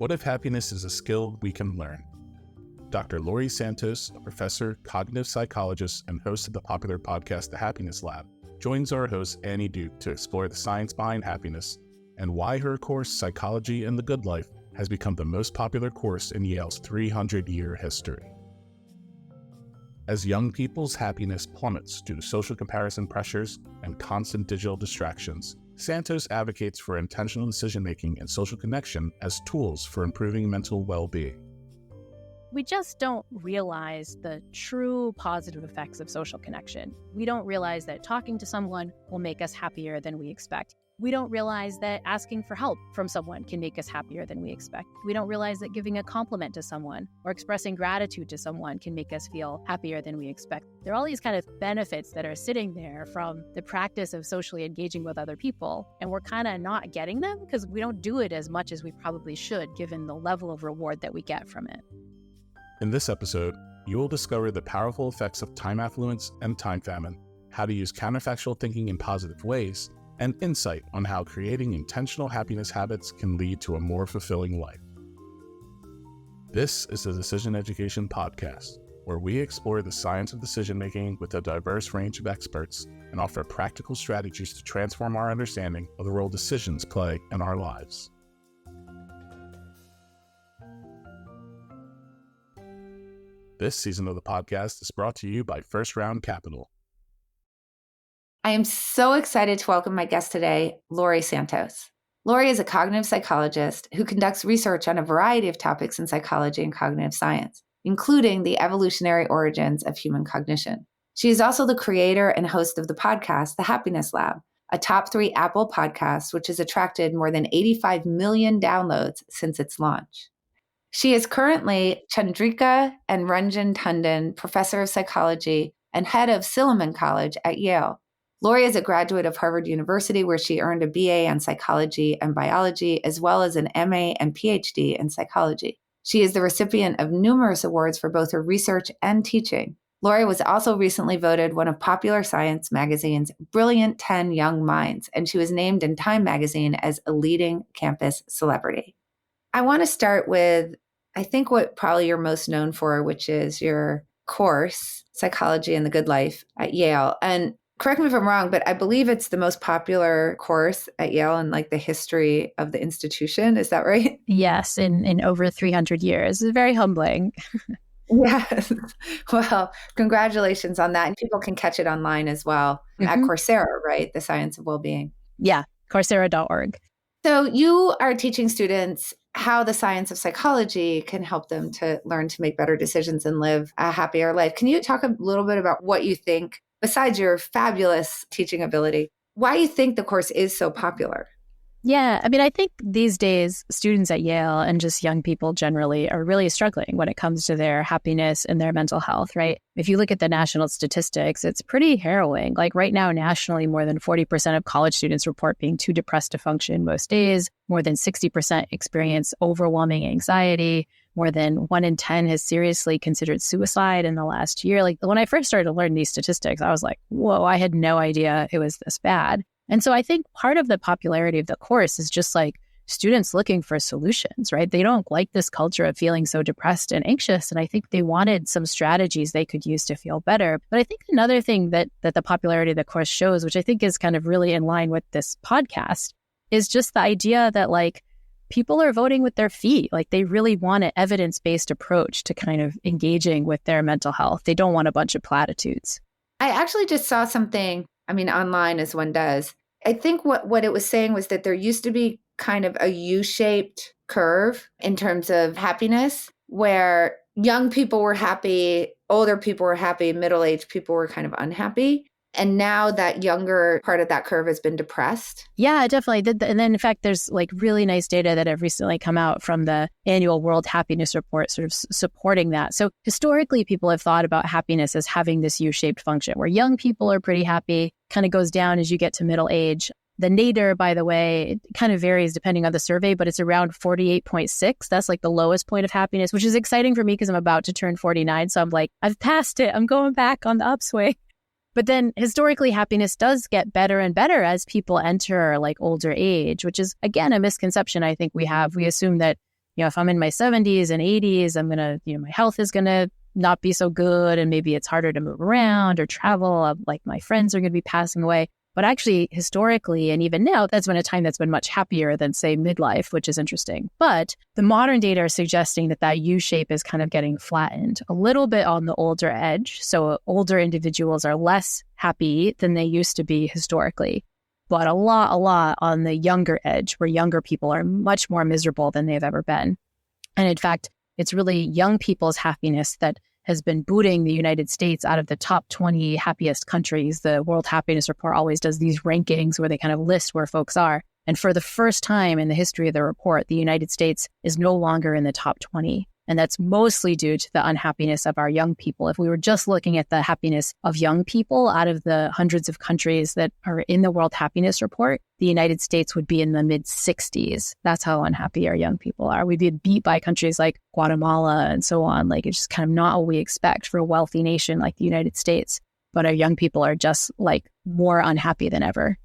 What if happiness is a skill we can learn? Dr. Laurie Santos, a professor, cognitive psychologist, and host of the popular podcast, The Happiness Lab, joins our host, Annie Duke, to explore the science behind happiness and why her course, Psychology and the Good Life, has become the most popular course in Yale's 300-year history. As young people's happiness plummets due to social comparison pressures and constant digital distractions, Santos advocates for intentional decision-making and social connection as tools for improving mental well-being. We just don't realize the true positive effects of social connection. We don't realize that talking to someone will make us happier than we expect. We don't realize that asking for help from someone can make us happier than we expect. We don't realize that giving a compliment to someone or expressing gratitude to someone can make us feel happier than we expect. There are all these kind of benefits that are sitting there from the practice of socially engaging with other people, and we're kind of not getting them because we don't do it as much as we probably should, given the level of reward that we get from it. In this episode, you will discover the powerful effects of time affluence and time famine, how to use counterfactual thinking in positive ways, and insight on how creating intentional happiness habits can lead to a more fulfilling life. This is the Decision Education Podcast, where we explore the science of decision-making with a diverse range of experts and offer practical strategies to transform our understanding of the role decisions play in our lives. This season of the podcast is brought to you by First Round Capital. I am so excited to welcome my guest today, Laurie Santos. Laurie is a cognitive psychologist who conducts research on a variety of topics in psychology and cognitive science, including the evolutionary origins of human cognition. She is also the creator and host of the podcast, The Happiness Lab, a top 3 Apple podcast, which has attracted more than 85 million downloads since its launch. She is currently Chandrika and Ranjan Tandon Professor of Psychology and head of Silliman College at Yale. Laurie is a graduate of Harvard University, where she earned a BA in psychology and biology, as well as an MA and PhD in psychology. She is the recipient of numerous awards for both her research and teaching. Laurie was also recently voted one of Popular Science magazine's Brilliant 10 Young Minds, and she was named in Time magazine as a leading campus celebrity. I want to start with, I think, what probably you're most known for, which is your course, Psychology and the Good Life at Yale. And correct me if I'm wrong, but I believe it's the most popular course at Yale in the history of the institution. Is that right? Yes, in over 300 years. It's very humbling. Yes. Well, congratulations on that. And people can catch it online as well at Coursera, right? The Science of Wellbeing. Yeah, Coursera.org. So you are teaching students how the science of psychology can help them to learn to make better decisions and live a happier life. Can you talk a little bit about what you think, besides your fabulous teaching ability, why you think the course is so popular? Yeah, I think these days students at Yale and just young people generally are really struggling when it comes to their happiness and their mental health, right? If you look at the national statistics, it's pretty harrowing. Right now, nationally, more than 40% of college students report being too depressed to function most days. More than 60% experience overwhelming anxiety. More than 1 in 10 has seriously considered suicide in the last year. When I first started to learn these statistics, I was like, whoa, I had no idea it was this bad. And so I think part of the popularity of the course is just students looking for solutions, right? They don't like this culture of feeling so depressed and anxious. And I think they wanted some strategies they could use to feel better. But I think another thing that the popularity of the course shows, which I think is kind of really in line with this podcast, is just the idea that people are voting with their feet. They really want an evidence-based approach to kind of engaging with their mental health. They don't want a bunch of platitudes. I actually just saw something, online as one does. I think what it was saying was that there used to be kind of a U-shaped curve in terms of happiness, where young people were happy, older people were happy, middle-aged people were kind of unhappy. And now that younger part of that curve has been depressed. Yeah, definitely. And then in fact, there's really nice data that have recently come out from the annual World Happiness Report sort of supporting that. So historically, people have thought about happiness as having this U-shaped function where young people are pretty happy, kind of goes down as you get to middle age. The nadir, by the way, it kind of varies depending on the survey, but it's around 48.6. That's the lowest point of happiness, which is exciting for me because I'm about to turn 49. So I'm I've passed it. I'm going back on the upswing. But then historically, happiness does get better and better as people enter older age, which is, again, a misconception I think we have. We assume that if I'm in my 70s and 80s, I'm going to, my health is going to not be so good. And maybe it's harder to move around or travel. Like my friends are going to be passing away. But actually, historically, and even now, that's been a time that's been much happier than, say, midlife, which is interesting. But the modern data are suggesting that U shape is kind of getting flattened a little bit on the older edge. So older individuals are less happy than they used to be historically, but a lot on the younger edge, where younger people are much more miserable than they've ever been. And in fact, it's really young people's happiness that has been booting the United States out of the top 20 happiest countries. The World Happiness Report always does these rankings where they kind of list where folks are. And for the first time in the history of the report, the United States is no longer in the top 20. And that's mostly due to the unhappiness of our young people. If we were just looking at the happiness of young people out of the hundreds of countries that are in the World Happiness Report, the United States would be in the mid-60s. That's how unhappy our young people are. We'd be beat by countries like Guatemala and so on. Like, it's just kind of not what we expect for a wealthy nation like the United States. But our young people are just like more unhappy than ever.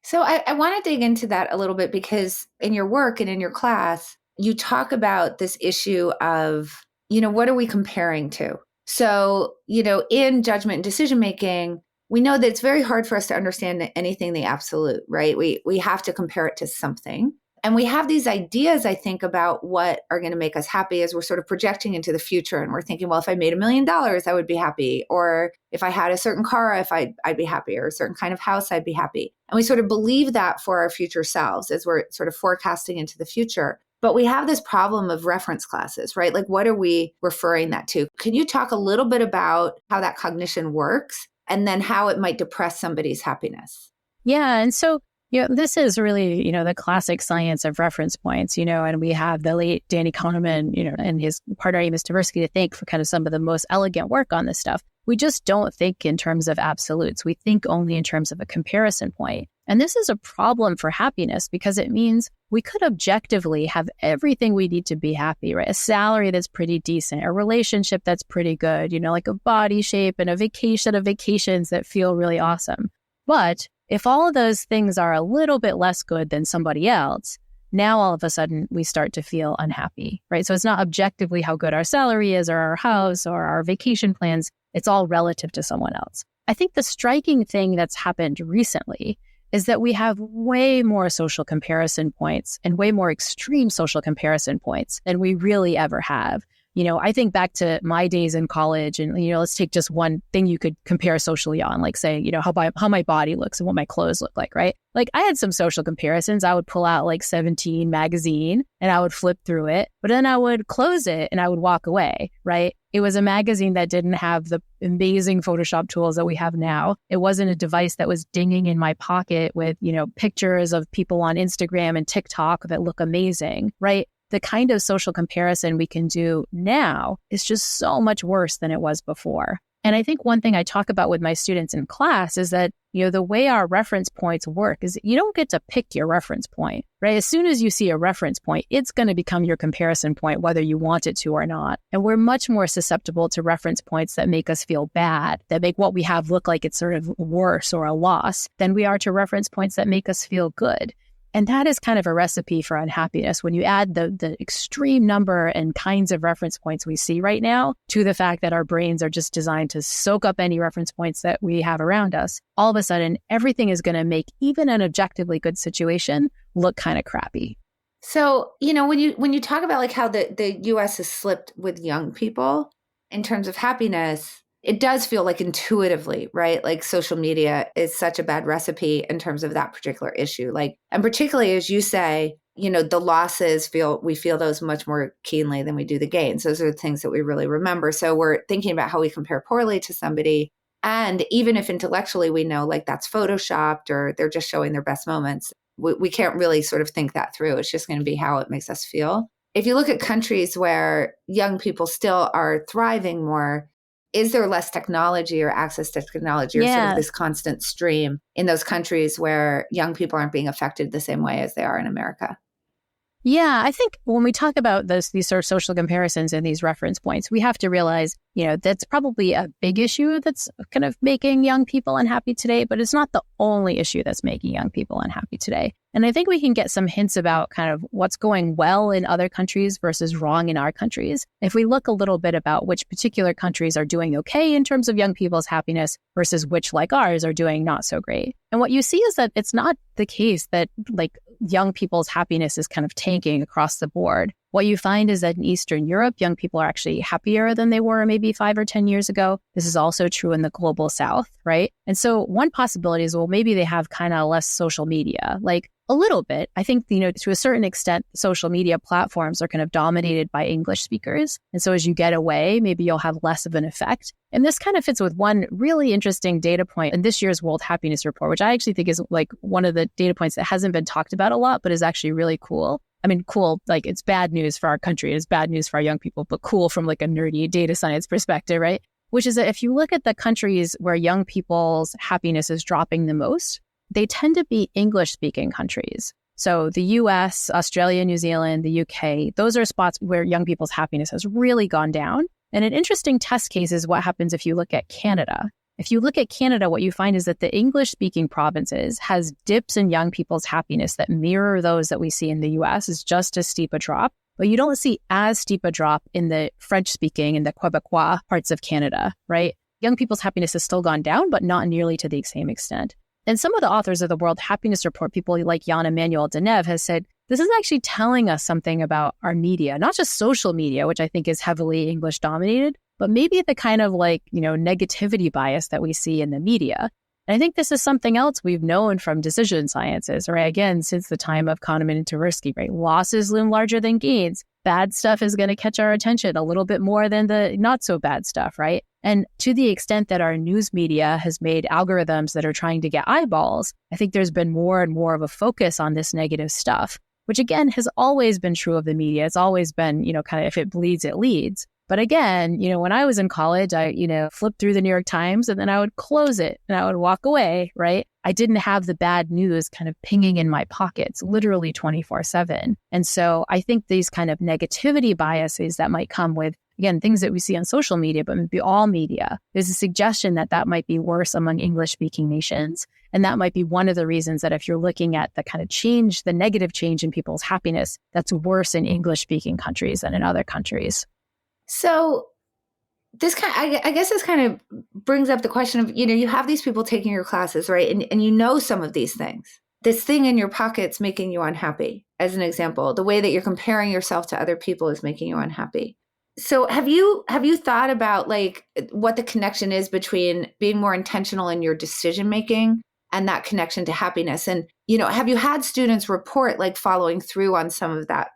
So I want to dig into that a little bit, because in your work and in your class, you talk about this issue of, what are we comparing to? So, in judgment and decision-making, we know that it's very hard for us to understand anything in the absolute, right? We have to compare it to something. And we have these ideas, I think, about what are going to make us happy as we're sort of projecting into the future. And we're thinking, well, if I made $1 million, I would be happy. Or if I had a certain car, I'd be happy. Or a certain kind of house, I'd be happy. And we sort of believe that for our future selves as we're sort of forecasting into the future. But we have this problem of reference classes, right? Like, what are we referring that to? Can you talk a little bit about how that cognition works and then how it might depress somebody's happiness? Yeah. And so, this is really, the classic science of reference points, and we have the late Danny Kahneman, and his partner Amos Tversky to thank for kind of some of the most elegant work on this stuff. We just don't think in terms of absolutes. We think only in terms of a comparison point. And this is a problem for happiness because it means we could objectively have everything we need to be happy, right? A salary that's pretty decent, a relationship that's pretty good, like a body shape and a vacation of vacations that feel really awesome. But if all of those things are a little bit less good than somebody else, now all of a sudden we start to feel unhappy, right? So it's not objectively how good our salary is or our house or our vacation plans. It's all relative to someone else. I think the striking thing that's happened recently is that we have way more social comparison points and way more extreme social comparison points than we really ever have. I think back to my days in college and, let's take just one thing you could compare socially on, like say, how my body looks and what my clothes look like, right? Like I had some social comparisons. I would pull out like 17 magazine and I would flip through it, but then I would close it and I would walk away, right? It was a magazine that didn't have the amazing Photoshop tools that we have now. It wasn't a device that was dinging in my pocket with, pictures of people on Instagram and TikTok that look amazing, right? The kind of social comparison we can do now is just so much worse than it was before. And I think one thing I talk about with my students in class is that, the way our reference points work is you don't get to pick your reference point, right? As soon as you see a reference point, it's going to become your comparison point, whether you want it to or not. And we're much more susceptible to reference points that make us feel bad, that make what we have look like it's sort of worse or a loss, than we are to reference points that make us feel good. And that is kind of a recipe for unhappiness. When you add the extreme number and kinds of reference points we see right now to the fact that our brains are just designed to soak up any reference points that we have around us, all of a sudden, everything is going to make even an objectively good situation look kind of crappy. So, when you talk about like how the US has slipped with young people in terms of happiness, it does feel like intuitively, right? Like social media is such a bad recipe in terms of that particular issue. Like, and particularly as you say, the losses we feel those much more keenly than we do the gains. Those are the things that we really remember. So we're thinking about how we compare poorly to somebody. And even if intellectually we know like that's photoshopped or they're just showing their best moments, we can't really sort of think that through. It's just going to be how it makes us feel. If you look at countries where young people still are thriving more, is there less technology or access to technology or sort of this constant stream in those countries where young people aren't being affected the same way as they are in America? Yeah, I think when we talk about these sort of social comparisons and these reference points, we have to realize, that's probably a big issue that's kind of making young people unhappy today, but it's not the only issue that's making young people unhappy today. And I think we can get some hints about kind of what's going well in other countries versus wrong in our countries if we look a little bit about which particular countries are doing okay in terms of young people's happiness versus which, like ours, are doing not so great. And what you see is that it's not the case that like young people's happiness is kind of tanking across the board. What you find is that in Eastern Europe, young people are actually happier than they were maybe 5 or 10 years ago. This is also true in the global South, right? And so one possibility is, well, maybe they have kind of less social media, like a little bit. I think, to a certain extent, social media platforms are kind of dominated by English speakers. And so as you get away, maybe you'll have less of an effect. And this kind of fits with one really interesting data point in this year's World Happiness Report, which I actually think is like one of the data points that hasn't been talked about a lot, but is actually really cool. I mean, cool, like it's bad news for our country, it's bad news for our young people, but cool from like a nerdy data science perspective, right? Which is that if you look at the countries where young people's happiness is dropping the most, they tend to be English-speaking countries. So the US, Australia, New Zealand, the UK, those are spots where young people's happiness has really gone down. And an interesting test case is what happens if you look at Canada. If you look at Canada, what you find is that the English-speaking provinces has dips in young people's happiness that mirror those that we see in the US. Is just as steep a drop, but you don't see as steep a drop in the French-speaking and the Quebecois parts of Canada, right? Young people's happiness has still gone down, but not nearly to the same extent. And some of the authors of the World Happiness Report, people like Jan-Emmanuel Deneuve, has said, this is actually telling us something about our media, not just social media, which I think is heavily English dominated, but maybe the kind of negativity bias that we see in the media. And I think this is something else we've known from decision sciences, right? Again, since the time of Kahneman and Tversky, right? Losses loom larger than gains. Bad stuff is going to catch our attention a little bit more than the not so bad stuff, right? And to the extent that our news media has made algorithms that are trying to get eyeballs, I think there's been more and more of a focus on this negative stuff, which again has always been true of the media. It's always been, kind of if it bleeds, it leads. But again, when I was in college, I, flipped through the New York Times and then I would close it and I would walk away, right? I didn't have the bad news kind of pinging in my pockets, literally 24/7. And so I think these kind of negativity biases that might come with, again, things that we see on social media, but maybe all media, there's a suggestion that that might be worse among English-speaking nations. And that might be one of the reasons that if you're looking at the kind of change, the negative change in people's happiness, that's worse in English-speaking countries than in other countries. So this I guess this kind of brings up the question of, you have these people taking your classes, right? And some of these things. This thing in your pocket's making you unhappy, as an example. The way that you're comparing yourself to other people is making you unhappy. So have you thought about what the connection is between being more intentional in your decision making and that connection to happiness? And, have you had students report following through on some of that,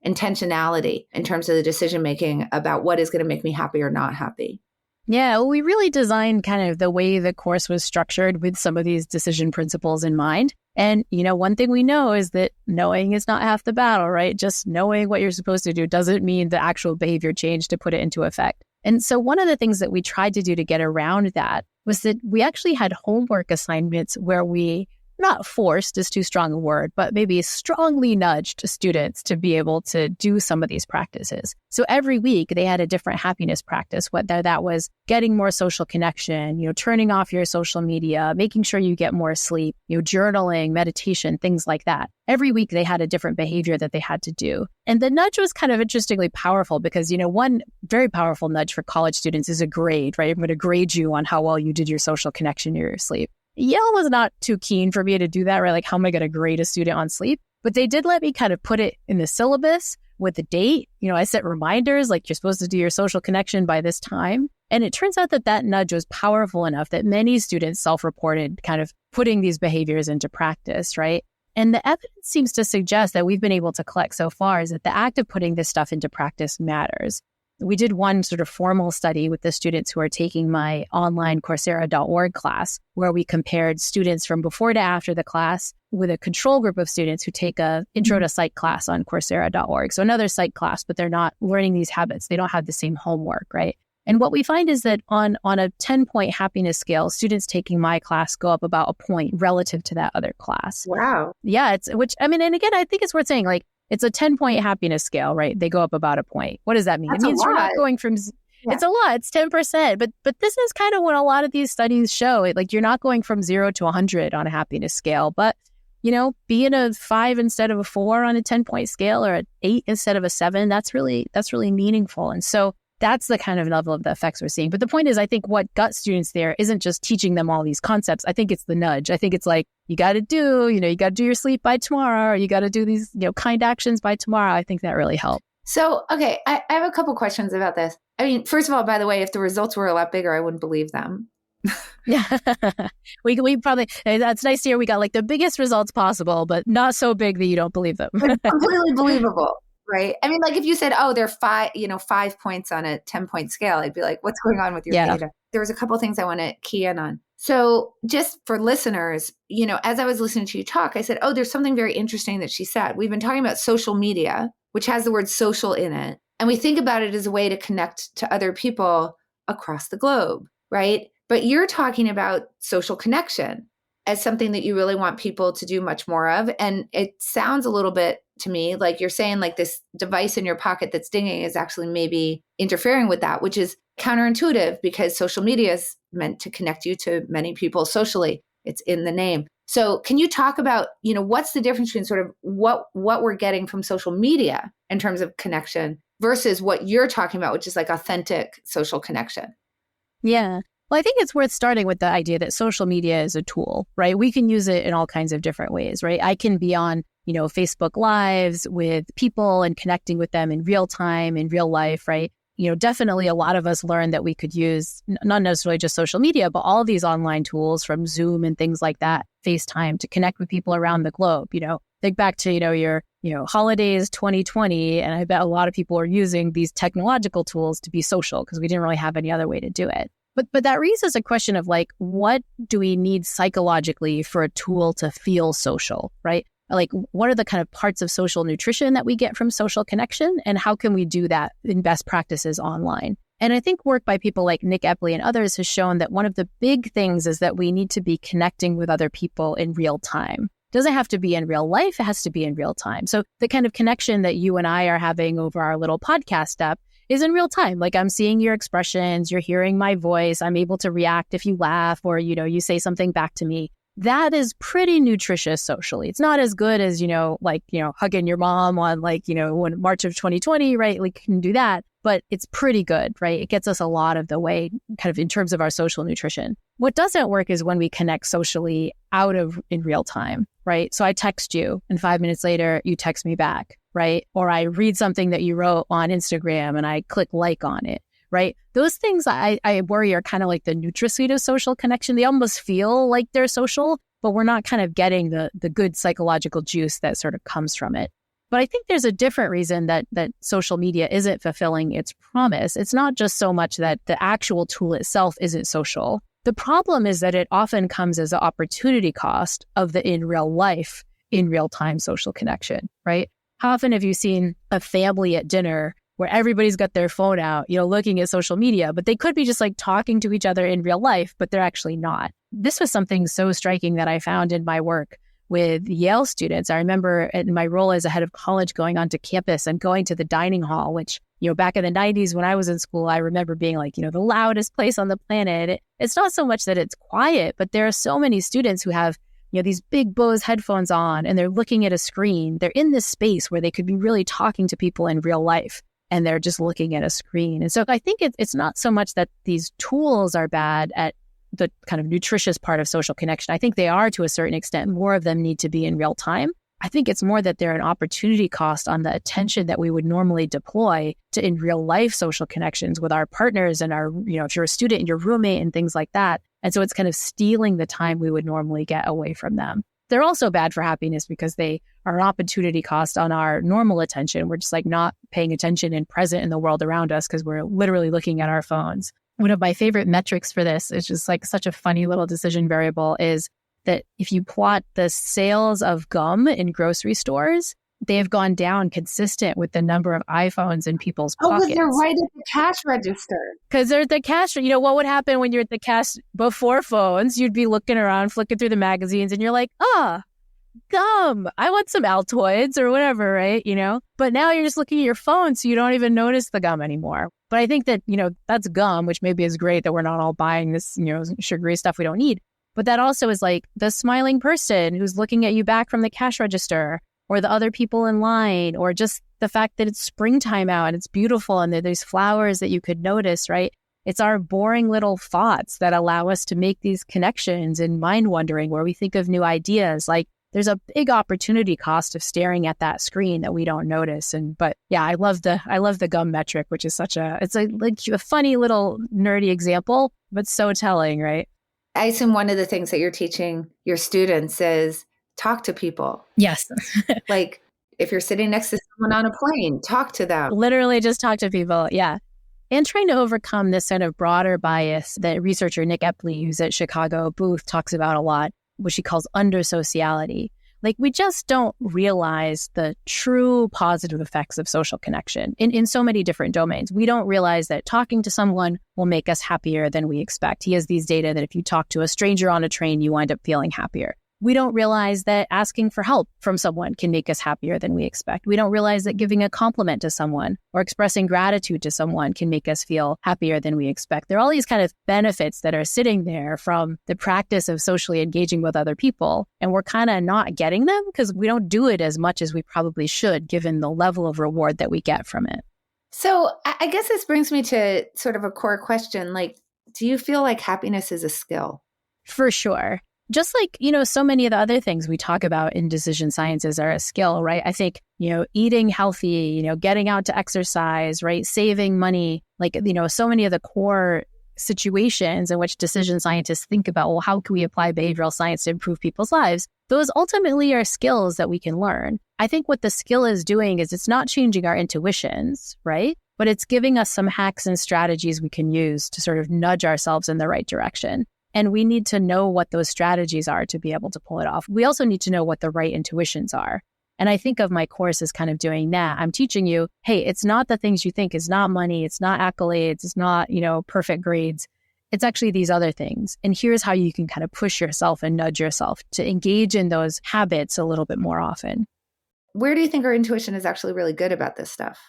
intentionality in terms of the decision making about what is going to make me happy or not happy? Yeah, well, we really designed kind of the way the course was structured with some of these decision principles in mind. And, one thing we know is that knowing is not half the battle, right? Just knowing what you're supposed to do doesn't mean the actual behavior change to put it into effect. And so one of the things that we tried to do to get around that was that we actually had homework assignments where we not forced is too strong a word, but maybe strongly nudged students to be able to do some of these practices. So every week they had a different happiness practice, whether that was getting more social connection, turning off your social media, making sure you get more sleep, journaling, meditation, things like that. Every week they had a different behavior that they had to do. And the nudge was kind of interestingly powerful because, one very powerful nudge for college students is a grade, right? I'm going to grade you on how well you did your social connection or your sleep. Yale was not too keen for me to do that, right? How am I going to grade a student on sleep? But they did let me kind of put it in the syllabus with the date. I set reminders you're supposed to do your social connection by this time. And it turns out that nudge was powerful enough that many students self-reported kind of putting these behaviors into practice, right? And the evidence seems to suggest that we've been able to collect so far is that the act of putting this stuff into practice matters. We did one sort of formal study with the students who are taking my online Coursera.org class, where we compared students from before to after the class with a control group of students who take a intro to psych class on Coursera.org. So another psych class, but they're not learning these habits. They don't have the same homework, right? And what we find is that on a 10-point happiness scale, students taking my class go up about a point relative to that other class. Wow. Yeah, and again, I think it's worth saying, it's a 10-point happiness scale, right? They go up about a point. What does that mean? That's it means you're not going from, It's a lot, it's 10%. But this is kind of what a lot of these studies show. You're not going from 0 to 100 on a happiness scale, but being a 5 instead of a 4 on a 10-point scale, or an 8 instead of a 7, that's really meaningful. And so that's the kind of level of the effects we're seeing. But the point is, I think what got students there isn't just teaching them all these concepts. I think it's the nudge. I think it's like, you got to do your sleep by tomorrow, or you got to do these, kind actions by tomorrow. I think that really helped. So, okay, I have a couple questions about this. I mean, first of all, by the way, if the results were a lot bigger, I wouldn't believe them. Yeah, we probably, that's nice to hear. We got like the biggest results possible, but not so big that you don't believe them. Completely believable, right? I mean, like if you said, oh, they're 5 points on a 10-point scale, I'd be like, what's going on with your data? There was a couple things I want to key in on. So just for listeners, as I was listening to you talk, I said, oh, there's something very interesting that she said. We've been talking about social media, which has the word social in it. And we think about it as a way to connect to other people across the globe, right? But you're talking about social connection as something that you really want people to do much more of. And it sounds a little bit to me like you're saying like this device in your pocket that's dinging is actually maybe interfering with that, which is counterintuitive because social media is meant to connect you to many people socially. It's in the name. So can you talk about, what's the difference between sort of what we're getting from social media in terms of connection versus what you're talking about, which is like authentic social connection? Yeah. Well, I think it's worth starting with the idea that social media is a tool, right? We can use it in all kinds of different ways, right? I can be on, Facebook Lives with people and connecting with them in real time, in real life, right? Definitely a lot of us learned that we could use not necessarily just social media, but all these online tools from Zoom and things like that, FaceTime, to connect with people around the globe. Think back to, your holidays 2020, and I bet a lot of people are using these technological tools to be social because we didn't really have any other way to do it. But that raises a question of like, what do we need psychologically for a tool to feel social, right? Like, what are the kind of parts of social nutrition that we get from social connection? And how can we do that in best practices online? And I think work by people like Nick Epley and others has shown that one of the big things is that we need to be connecting with other people in real time. It doesn't have to be in real life. It has to be in real time. So the kind of connection that you and I are having over our little podcast app is in real time. Like, I'm seeing your expressions, you're hearing my voice, I'm able to react if you laugh or, you say something back to me. That is pretty nutritious socially. It's not as good as, hugging your mom on when March of 2020, right? We can do that, but it's pretty good, right? It gets us a lot of the way kind of in terms of our social nutrition. What doesn't work is when we connect socially in real time, right? So I text you and 5 minutes later, you text me back, right? Or I read something that you wrote on Instagram and I click like on it, right? Those things I worry are kind of like the NutraSweet of social connection. They almost feel like they're social, but we're not kind of getting the good psychological juice that sort of comes from it. But I think there's a different reason that social media isn't fulfilling its promise. It's not just so much that the actual tool itself isn't social. The problem is that it often comes as an opportunity cost of the in real life, in real time social connection, right? How often have you seen a family at dinner where everybody's got their phone out, looking at social media, but they could be just like talking to each other in real life, but they're actually not. This was something so striking that I found in my work with Yale students. I remember in my role as a head of college going onto campus and going to the dining hall, which, back in the 90s when I was in school, I remember being like, the loudest place on the planet. It's not so much that it's quiet, but there are so many students who have these big Bose headphones on and they're looking at a screen. They're in this space where they could be really talking to people in real life and they're just looking at a screen. And so I think it's not so much that these tools are bad at the kind of nutritious part of social connection. I think they are to a certain extent. More of them need to be in real time. I think it's more that they're an opportunity cost on the attention that we would normally deploy to in real life social connections with our partners and our, if you're a student and your roommate and things like that. And so it's kind of stealing the time we would normally get away from them. They're also bad for happiness because they are an opportunity cost on our normal attention. We're just like not paying attention and present in the world around us because we're literally looking at our phones. One of my favorite metrics for this is just like such a funny little decision variable is that if you plot the sales of gum in grocery stores, they have gone down consistent with the number of iPhones in people's pockets. Oh, but they're right at the cash register. Because they're at the cash. What would happen when you're at the cash before phones? You'd be looking around, flicking through the magazines, and you're like, gum. I want some Altoids or whatever, right? But now you're just looking at your phone, so you don't even notice the gum anymore. But I think that, that's gum, which maybe is great that we're not all buying this, sugary stuff we don't need. But that also is like the smiling person who's looking at you back from the cash register, or the other people in line, or just the fact that it's springtime out and it's beautiful and there's flowers that you could notice, right? It's our boring little thoughts that allow us to make these connections and mind wandering where we think of new ideas. Like there's a big opportunity cost of staring at that screen that we don't notice. But yeah, I love the gum metric, which is it's a funny little nerdy example, but so telling, right? I assume one of the things that you're teaching your students is talk to people. Yes. Like if you're sitting next to someone on a plane, talk to them. Literally just talk to people. Yeah. And trying to overcome this sort of broader bias that researcher Nick Epley, who's at Chicago Booth, talks about a lot, what she calls under-sociality. Like we just don't realize the true positive effects of social connection in so many different domains. We don't realize that talking to someone will make us happier than we expect. He has these data that if you talk to a stranger on a train, you wind up feeling happier. We don't realize that asking for help from someone can make us happier than we expect. We don't realize that giving a compliment to someone or expressing gratitude to someone can make us feel happier than we expect. There are all these kind of benefits that are sitting there from the practice of socially engaging with other people. And we're kind of not getting them because we don't do it as much as we probably should, given the level of reward that we get from it. So I guess this brings me to sort of a core question. Like, do you feel like happiness is a skill? For sure. Just like, so many of the other things we talk about in decision sciences are a skill, right? I think, eating healthy, getting out to exercise, right? Saving money, like, so many of the core situations in which decision scientists think about, well, how can we apply behavioral science to improve people's lives? Those ultimately are skills that we can learn. I think what the skill is doing is it's not changing our intuitions, right? But it's giving us some hacks and strategies we can use to sort of nudge ourselves in the right direction. And we need to know what those strategies are to be able to pull it off. We also need to know what the right intuitions are. And I think of my course as kind of doing that. I'm teaching you, hey, it's not the things you think. It's not money. It's not accolades. It's not, perfect grades. It's actually these other things. And here's how you can kind of push yourself and nudge yourself to engage in those habits a little bit more often. Where do you think our intuition is actually really good about this stuff?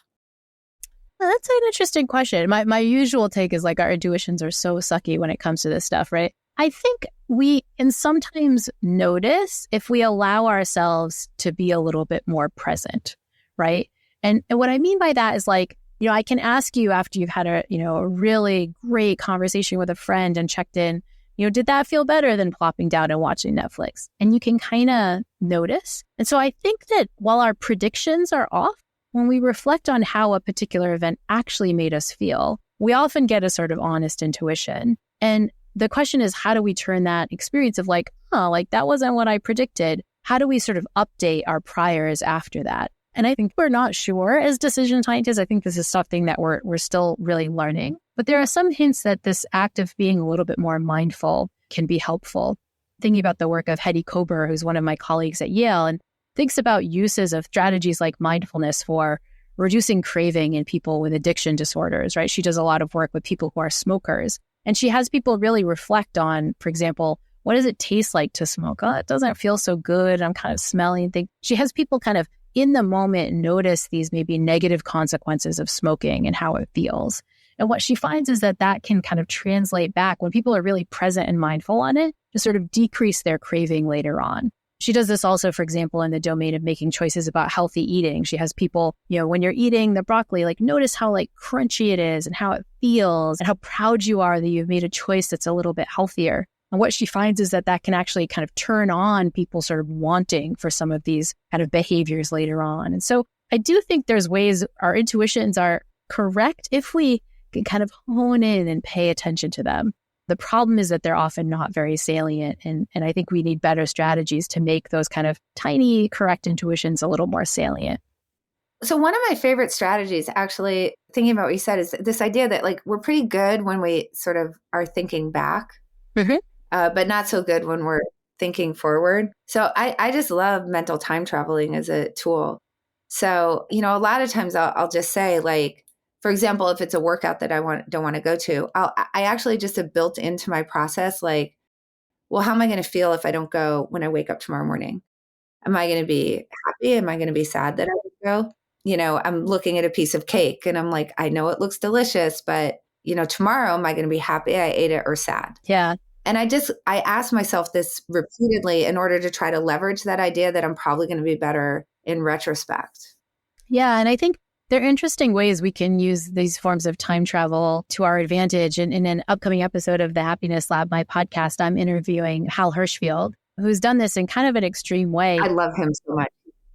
Well, that's an interesting question. My usual take is like our intuitions are so sucky when it comes to this stuff, right? I think we can sometimes notice if we allow ourselves to be a little bit more present, right? And what I mean by that is like, I can ask you after you've had a really great conversation with a friend and checked in, did that feel better than plopping down and watching Netflix? And you can kind of notice. And so I think that while our predictions are off, when we reflect on how a particular event actually made us feel, we often get a sort of honest intuition. And the question is, how do we turn that experience of like, that wasn't what I predicted? How do we sort of update our priors after that? And I think we're not sure as decision scientists. I think this is something that we're still really learning. But there are some hints that this act of being a little bit more mindful can be helpful. Thinking about the work of Hedy Kober, who's one of my colleagues at Yale, and thinks about uses of strategies like mindfulness for reducing craving in people with addiction disorders, right? She does a lot of work with people who are smokers. And she has people really reflect on, for example, what does it taste like to smoke? Oh, it doesn't feel so good. I'm kind of smelly and think. She has people kind of in the moment notice these maybe negative consequences of smoking and how it feels. And what she finds is that can kind of translate back when people are really present and mindful on it to sort of decrease their craving later on. She does this also, for example, in the domain of making choices about healthy eating. She has people, when you're eating the broccoli, like notice how like crunchy it is and how it feels and how proud you are that you've made a choice that's a little bit healthier. And what she finds is that can actually kind of turn on people sort of wanting for some of these kind of behaviors later on. And so I do think there's ways our intuitions are correct if we can kind of hone in and pay attention to them. The problem is that they're often not very salient. And I think we need better strategies to make those kind of tiny correct intuitions a little more salient. So one of my favorite strategies, actually, thinking about what you said, is this idea that like we're pretty good when we sort of are thinking back, but not so good when we're thinking forward. So I just love mental time traveling as a tool. So, a lot of times I'll just say like, for example, if it's a workout that I don't want to go to, I actually just have built into my process, like, well, how am I going to feel if I don't go when I wake up tomorrow morning? Am I going to be happy? Am I going to be sad that I didn't go? I'm looking at a piece of cake and I'm like, I know it looks delicious, but, tomorrow, am I going to be happy I ate it or sad? Yeah. And I asked myself this repeatedly in order to try to leverage that idea that I'm probably going to be better in retrospect. Yeah. And I think there are interesting ways we can use these forms of time travel to our advantage. And in an upcoming episode of the Happiness Lab, my podcast, I'm interviewing Hal Hirschfield, who's done this in kind of an extreme way. I love him so much.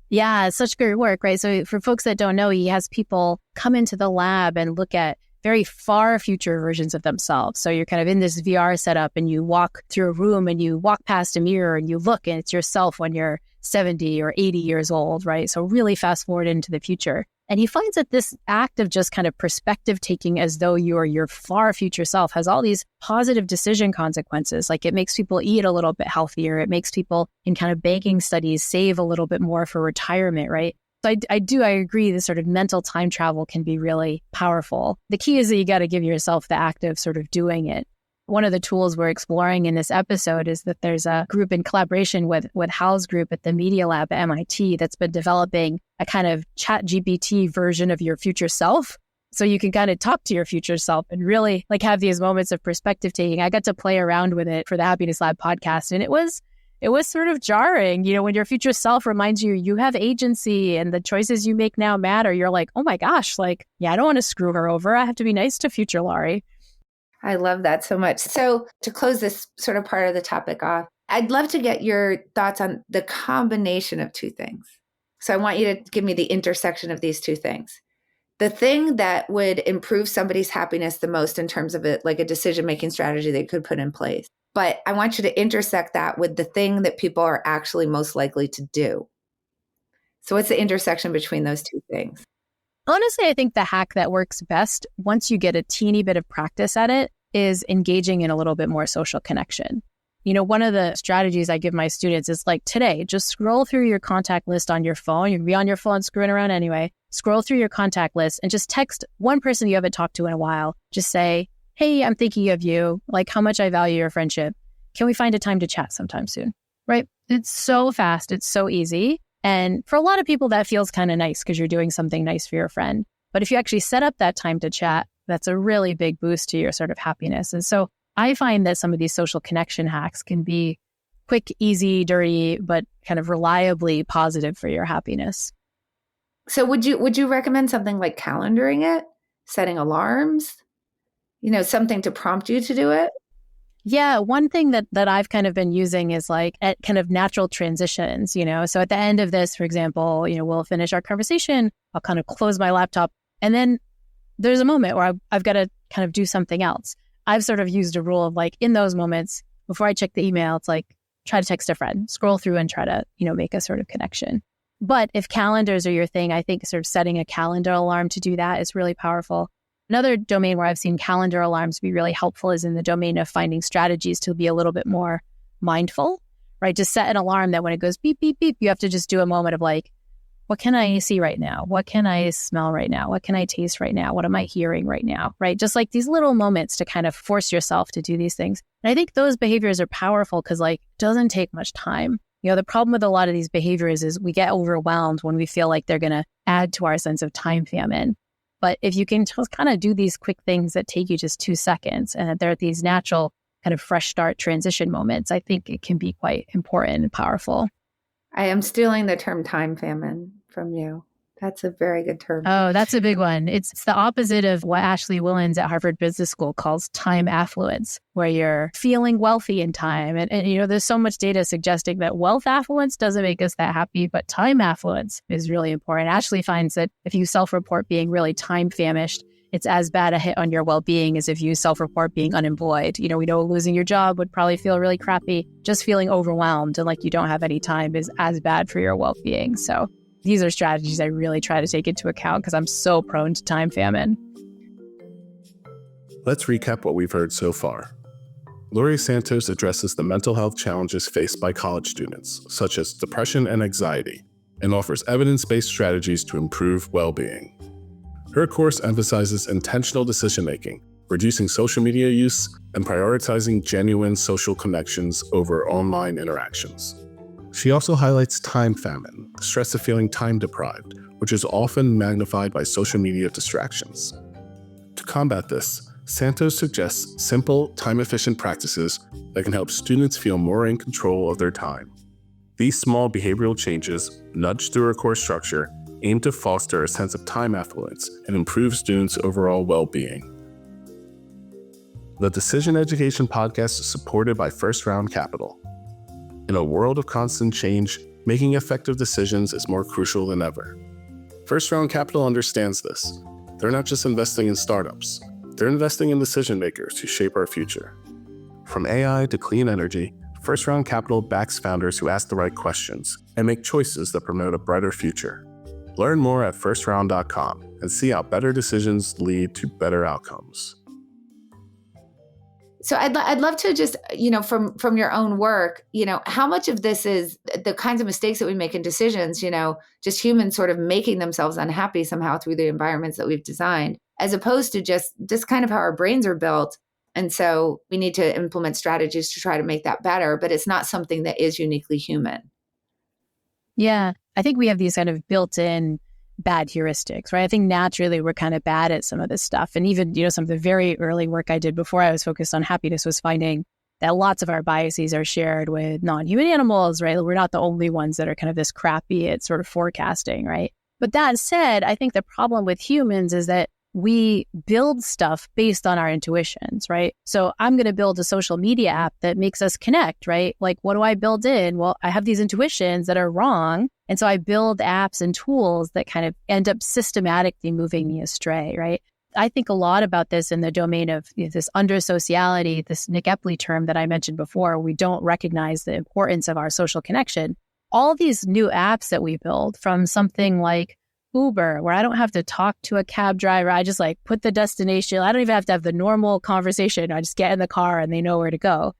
Yeah, it's such great work, right? So for folks that don't know, he has people come into the lab and look at very far future versions of themselves. So you're kind of in this VR setup and you walk through a room and you walk past a mirror and you look and it's yourself when you're 70 or 80 years old, right? So really fast forward into the future. And he finds that this act of just kind of perspective taking as though you are your far future self has all these positive decision consequences. Like it makes people eat a little bit healthier. It makes people in kind of banking studies save a little bit more for retirement, right? So I agree this sort of mental time travel can be really powerful. The key is that you got to give yourself the act of sort of doing it. One of the tools we're exploring in this episode is that there's a group in collaboration with Hal's group at the Media Lab at MIT that's been developing a kind of chat GPT version of your future self. So you can kind of talk to your future self and really like have these moments of perspective taking. I got to play around with it for the Happiness Lab podcast, and it was sort of jarring. You know, when your future self reminds you have agency and the choices you make now matter, you're like, oh my gosh, like, yeah, I don't want to screw her over. I have to be nice to future Laurie. I love that so much. So to close this sort of part of the topic off, I'd love to get your thoughts on the combination of two things. So I want you to give me the intersection of these two things. The thing that would improve somebody's happiness the most in terms of it, like a decision-making strategy they could put in place. But I want you to intersect that with the thing that people are actually most likely to do. So what's the intersection between those two things? Honestly, I think the hack that works best once you get a teeny bit of practice at it is engaging in a little bit more social connection. You know, one of the strategies I give my students is like today, just scroll through your contact list on your phone. You can be on your phone screwing around anyway. Scroll through your contact list and just text one person you haven't talked to in a while. Just say, hey, I'm thinking of you, like how much I value your friendship. Can we find a time to chat sometime soon? Right? It's so fast. It's so easy. And for a lot of people, that feels kind of nice because you're doing something nice for your friend. But if you actually set up that time to chat, that's a really big boost to your sort of happiness. And so I find that some of these social connection hacks can be quick, easy, dirty, but kind of reliably positive for your happiness. So would you recommend something like calendaring it, setting alarms, something to prompt you to do it? Yeah, one thing that I've kind of been using is like at kind of natural transitions, So at the end of this, for example, we'll finish our conversation. I'll kind of close my laptop. And then there's a moment where I've got to kind of do something else. I've sort of used a rule of like in those moments, before I check the email, it's like try to text a friend, scroll through and try to, make a sort of connection. But if calendars are your thing, I think sort of setting a calendar alarm to do that is really powerful. Another domain where I've seen calendar alarms be really helpful is in the domain of finding strategies to be a little bit more mindful, right? Just set an alarm that when it goes beep, beep, beep, you have to just do a moment of like, what can I see right now? What can I smell right now? What can I taste right now? What am I hearing right now, right? Just like these little moments to kind of force yourself to do these things. And I think those behaviors are powerful because like it doesn't take much time. The problem with a lot of these behaviors is we get overwhelmed when we feel like they're going to add to our sense of time famine. But if you can just kind of do these quick things that take you just 2 seconds and they're these natural kind of fresh start transition moments, I think it can be quite important and powerful. I am stealing the term time famine from you. That's a very good term. Oh, that's a big one. It's the opposite of what Ashley Willens at Harvard Business School calls time affluence, where you're feeling wealthy in time. And there's so much data suggesting that wealth affluence doesn't make us that happy, but time affluence is really important. Ashley finds that if you self-report being really time famished, it's as bad a hit on your well-being as if you self-report being unemployed. We know losing your job would probably feel really crappy. Just feeling overwhelmed and like you don't have any time is as bad for your well-being. So these are strategies I really try to take into account because I'm so prone to time famine. Let's recap what we've heard so far. Laurie Santos addresses the mental health challenges faced by college students, such as depression and anxiety, and offers evidence-based strategies to improve well-being. Her course emphasizes intentional decision-making, reducing social media use, and prioritizing genuine social connections over online interactions. She also highlights time famine, the stress of feeling time deprived, which is often magnified by social media distractions. To combat this, Santos suggests simple, time-efficient practices that can help students feel more in control of their time. These small behavioral changes, nudged through a course structure, aim to foster a sense of time affluence and improve students' overall well-being. The Decision Education podcast is supported by First Round Capital. In a world of constant change, making effective decisions is more crucial than ever. First Round Capital understands this. They're not just investing in startups. They're investing in decision makers who shape our future. From AI to clean energy, First Round Capital backs founders who ask the right questions and make choices that promote a brighter future. Learn more at firstround.com and see how better decisions lead to better outcomes. So I'd love to just, from your own work, how much of this is the kinds of mistakes that we make in decisions, just humans sort of making themselves unhappy somehow through the environments that we've designed, as opposed to just kind of how our brains are built. And so we need to implement strategies to try to make that better, but it's not something that is uniquely human. Yeah, I think we have these kind of built-in bad heuristics, right? I think naturally we're kind of bad at some of this stuff. And even, some of the very early work I did before I was focused on happiness was finding that lots of our biases are shared with non-human animals, right? We're not the only ones that are kind of this crappy at sort of forecasting, right? But that said, I think the problem with humans is that we build stuff based on our intuitions, right? So I'm going to build a social media app that makes us connect, right? Like, what do I build in? Well, I have these intuitions that are wrong. And so I build apps and tools that kind of end up systematically moving me astray, right? I think a lot about this in the domain of this under-sociality, this Nick Epley term that I mentioned before. We don't recognize the importance of our social connection. All these new apps that we build, from something like Uber, where I don't have to talk to a cab driver. I just put the destination. I don't even have to have the normal conversation. I just get in the car and they know where to go.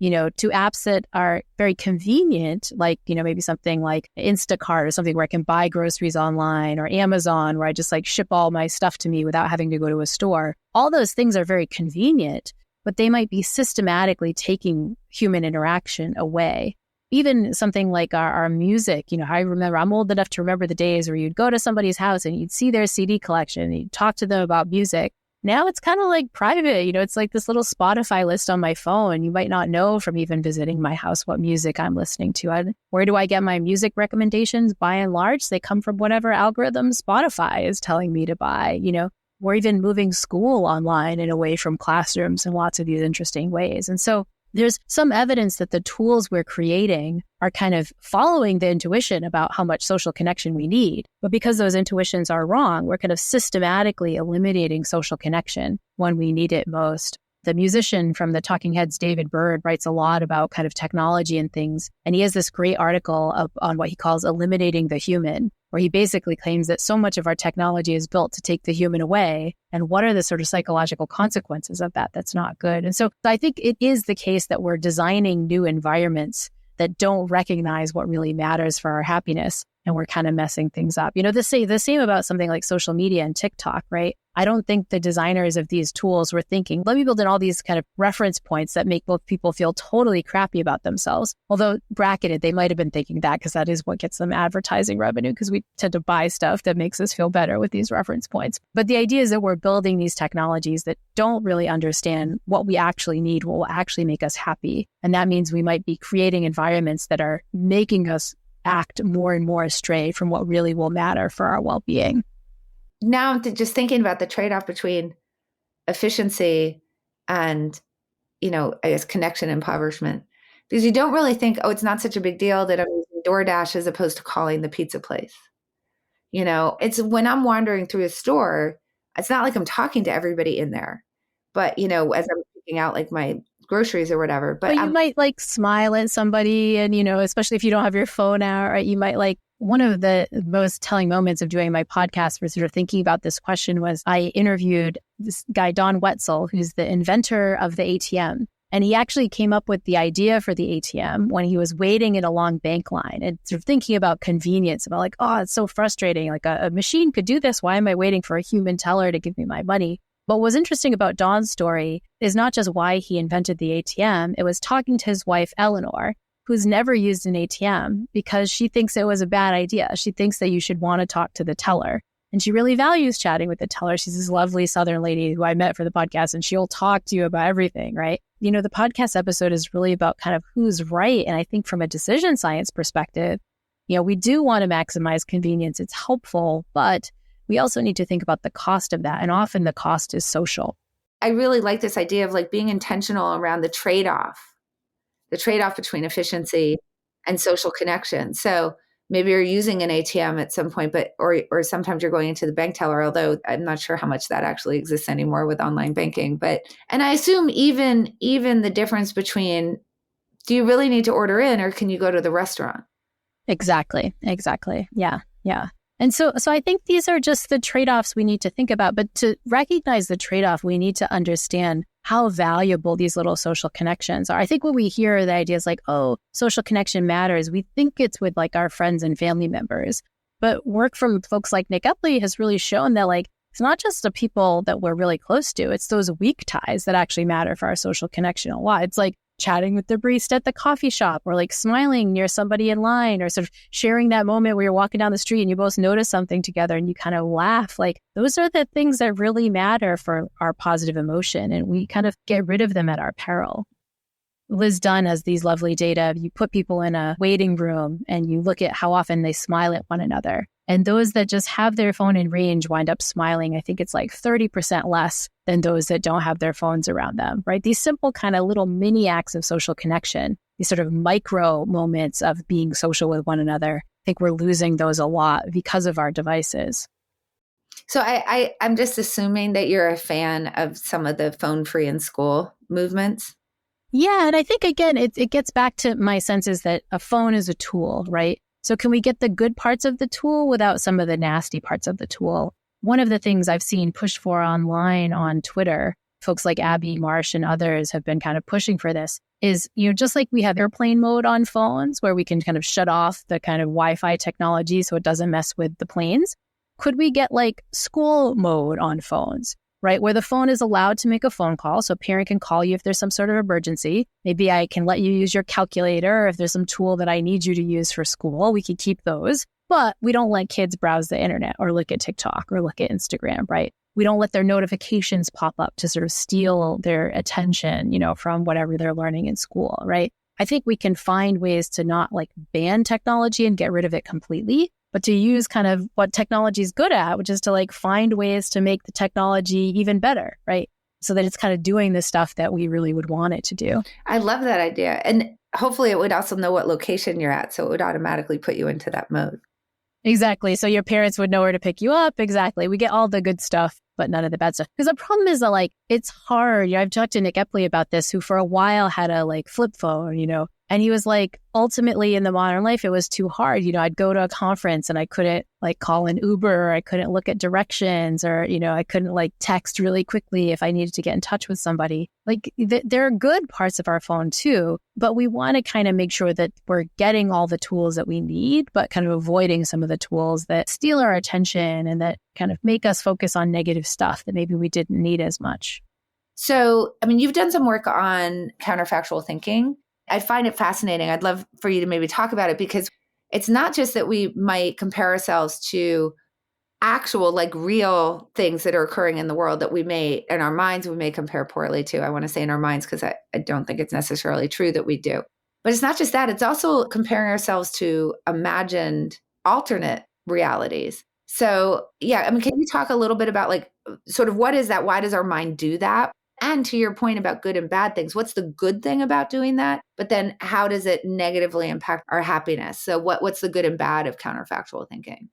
To apps that are very convenient, like, maybe something like Instacart or something where I can buy groceries online, or Amazon, where I just ship all my stuff to me without having to go to a store. All those things are very convenient, but they might be systematically taking human interaction away. Even something like our music, I remember, I'm old enough to remember the days where you'd go to somebody's house and you'd see their CD collection and you'd talk to them about music. Now it's kind of private, it's like this little Spotify list on my phone. You might not know from even visiting my house what music I'm listening to. Where do I get my music recommendations? By and large, they come from whatever algorithm Spotify is telling me to buy. We're even moving school online and away from classrooms in lots of these interesting ways. And so there's some evidence that the tools we're creating are kind of following the intuition about how much social connection we need. But because those intuitions are wrong, we're kind of systematically eliminating social connection when we need it most. The musician from the Talking Heads, David Byrd, writes a lot about kind of technology and things. And he has this great article on what he calls eliminating the human, where he basically claims that so much of our technology is built to take the human away. And what are the sort of psychological consequences of that? That's not good. And so I think it is the case that we're designing new environments that don't recognize what really matters for our happiness. And we're kind of messing things up. The same about something like social media and TikTok, right? I don't think the designers of these tools were thinking, let me build in all these kind of reference points that make both people feel totally crappy about themselves. Although bracketed, they might have been thinking that because that is what gets them advertising revenue, because we tend to buy stuff that makes us feel better with these reference points. But the idea is that we're building these technologies that don't really understand what we actually need, what will actually make us happy. And that means we might be creating environments that are making us act more and more astray from what really will matter for our well-being. Now I'm just thinking about the trade-off between efficiency and, I guess, connection impoverishment. Because you don't really think, it's not such a big deal that I'm using DoorDash as opposed to calling the pizza place. It's when I'm wandering through a store, it's not like I'm talking to everybody in there. But, as I'm picking out my groceries or whatever. But you might smile at somebody and, especially if you don't have your phone out, right? You might one of the most telling moments of doing my podcast was sort of thinking about this question was I interviewed this guy, Don Wetzel, who's the inventor of the ATM. And he actually came up with the idea for the ATM when he was waiting in a long bank line and sort of thinking about convenience, about it's so frustrating. A machine could do this. Why am I waiting for a human teller to give me my money? But what's interesting about Don's story is not just why he invented the ATM. It was talking to his wife, Eleanor, who's never used an ATM because she thinks it was a bad idea. She thinks that you should want to talk to the teller. And she really values chatting with the teller. She's this lovely Southern lady who I met for the podcast, and she'll talk to you about everything, right? You know, the podcast episode is really about kind of who's right. And I think from a decision science perspective, you know, we do want to maximize convenience. It's helpful, but we also need to think about the cost of that. And often the cost is social. I really like this idea of like being intentional around the trade-off between efficiency and social connection. So maybe you're using an ATM at some point, but or sometimes you're going into the bank teller, although I'm not sure how much that actually exists anymore with online banking. And I assume even the difference between, do you really need to order in or can you go to the restaurant? Exactly. Yeah. And so I think these are just the trade-offs we need to think about. But to recognize the trade-off, we need to understand how valuable these little social connections are. I think when we hear the ideas like, oh, social connection matters, we think it's with like our friends and family members. But work from folks like Nick Epley has really shown that like it's not just the people that we're really close to, it's those weak ties that actually matter for our social connection a lot. It's like chatting with the barista at the coffee shop, or like smiling near somebody in line, or sort of sharing that moment where you're walking down the street and you both notice something together and you kind of laugh. Like those are the things that really matter for our positive emotion, and we kind of get rid of them at our peril. Liz Dunn has these lovely data. You put people in a waiting room and you look at how often they smile at one another. And those that just have their phone in range wind up smiling. I think it's like 30% less than those that don't have their phones around them, right? These simple kind of little mini acts of social connection, these sort of micro moments of being social with one another. I think we're losing those a lot because of our devices. So I'm just assuming that you're a fan of some of the phone free in school movements. Yeah. And I think, again, it gets back to my sense is that a phone is a tool, right? So can we get the good parts of the tool without some of the nasty parts of the tool? One of the things I've seen pushed for online on Twitter, folks like Abby Marsh and others have been kind of pushing for this, is, you know, just like we have airplane mode on phones where we can kind of shut off the kind of Wi-Fi technology so it doesn't mess with the planes, could we get like school mode on phones? Right, where the phone is allowed to make a phone call. So a parent can call you if there's some sort of emergency. Maybe I can let you use your calculator, or if there's some tool that I need you to use for school, we can keep those. But we don't let kids browse the internet or look at TikTok or look at Instagram, right? We don't let their notifications pop up to sort of steal their attention, you know, from whatever they're learning in school, right? I think we can find ways to not like ban technology and get rid of it completely, but to use kind of what technology is good at, which is to like find ways to make the technology even better, right? So that it's kind of doing the stuff that we really would want it to do. I love that idea. And hopefully it would also know what location you're at. So it would automatically put you into that mode. Exactly. So your parents would know where to pick you up. Exactly. We get all the good stuff, but none of the bad stuff. Because the problem is that like, it's hard. You know, I've talked to Nick Epley about this, who for a while had a like flip phone, you know, and he was like, ultimately in the modern life, it was too hard. You know, I'd go to a conference and I couldn't like call an Uber, or I couldn't look at directions, or, you know, I couldn't like text really quickly if I needed to get in touch with somebody. Like there are good parts of our phone too, but we want to kind of make sure that we're getting all the tools that we need, but kind of avoiding some of the tools that steal our attention and that kind of make us focus on negative stuff that maybe we didn't need as much. So, I mean, you've done some work on counterfactual thinking. I find it fascinating. I'd love for you to maybe talk about it, because it's not just that we might compare ourselves to actual, like real things that are occurring in the world that we may, in our minds, we may compare poorly to. I want to say in our minds, because I don't think it's necessarily true that we do. But it's not just that. It's also comparing ourselves to imagined alternate realities. So, yeah, I mean, can you talk a little bit about like sort of what is that? Why does our mind do that? And to your point about good and bad things, what's the good thing about doing that? But then how does it negatively impact our happiness? So what's the good and bad of counterfactual thinking?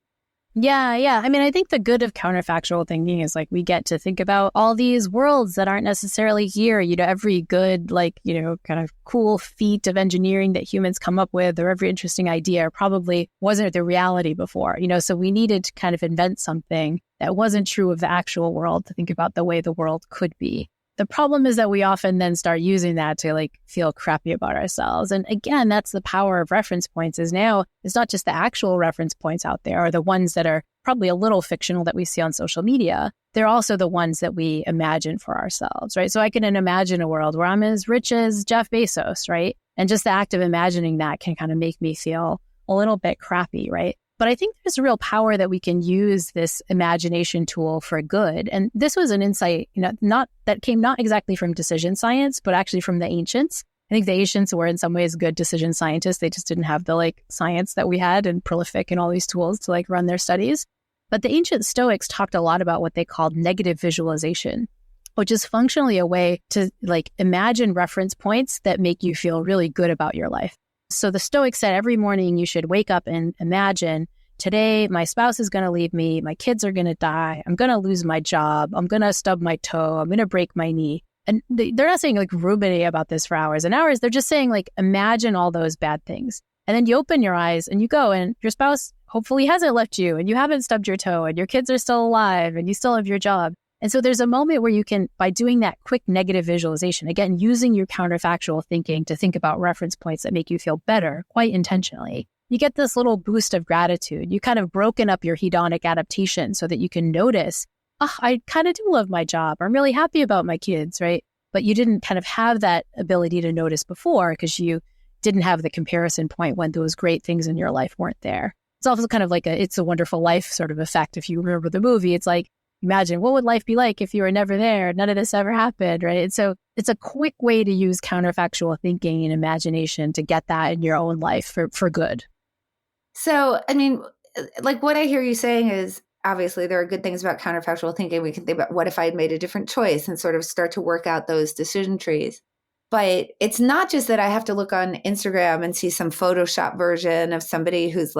Yeah. I mean, I think the good of counterfactual thinking is like we get to think about all these worlds that aren't necessarily here. You know, every good, like, you know, kind of cool feat of engineering that humans come up with, or every interesting idea probably wasn't the reality before, you know, so we needed to kind of invent something that wasn't true of the actual world to think about the way the world could be. The problem is that we often then start using that to like feel crappy about ourselves. And again, that's the power of reference points, is now it's not just the actual reference points out there, or the ones that are probably a little fictional that we see on social media. They're also the ones that we imagine for ourselves, right? So I can imagine a world where I'm as rich as Jeff Bezos, right? And just the act of imagining that can kind of make me feel a little bit crappy, right? But I think there's a real power that we can use this imagination tool for good. And this was an insight, not exactly from decision science, but actually from the ancients. I think the ancients were in some ways good decision scientists. They just didn't have the science that we had and prolific and all these tools to run their studies. But the ancient Stoics talked a lot about what they called negative visualization, which is functionally a way to imagine reference points that make you feel really good about your life. So the Stoics said every morning you should wake up and imagine, today my spouse is going to leave me, my kids are going to die, I'm going to lose my job, I'm going to stub my toe, I'm going to break my knee. And they're not saying ruminate about this for hours and hours. They're just saying imagine all those bad things. And then you open your eyes and you go, and your spouse hopefully hasn't left you, and you haven't stubbed your toe, and your kids are still alive, and you still have your job. And so there's a moment where you can, by doing that quick negative visualization, again, using your counterfactual thinking to think about reference points that make you feel better, quite intentionally, you get this little boost of gratitude. You kind of broken up your hedonic adaptation so that you can notice, I kind of do love my job. I'm really happy about my kids, right? But you didn't kind of have that ability to notice before because you didn't have the comparison point when those great things in your life weren't there. It's also kind of like It's a Wonderful Life sort of effect. If you remember the movie, it's imagine what would life be like if you were never there? None of this ever happened, right? And so it's a quick way to use counterfactual thinking and imagination to get that in your own life for good. So, I mean, what I hear you saying is, obviously, there are good things about counterfactual thinking. We can think about what if I had made a different choice and sort of start to work out those decision trees. But it's not just that I have to look on Instagram and see some Photoshop version of somebody who's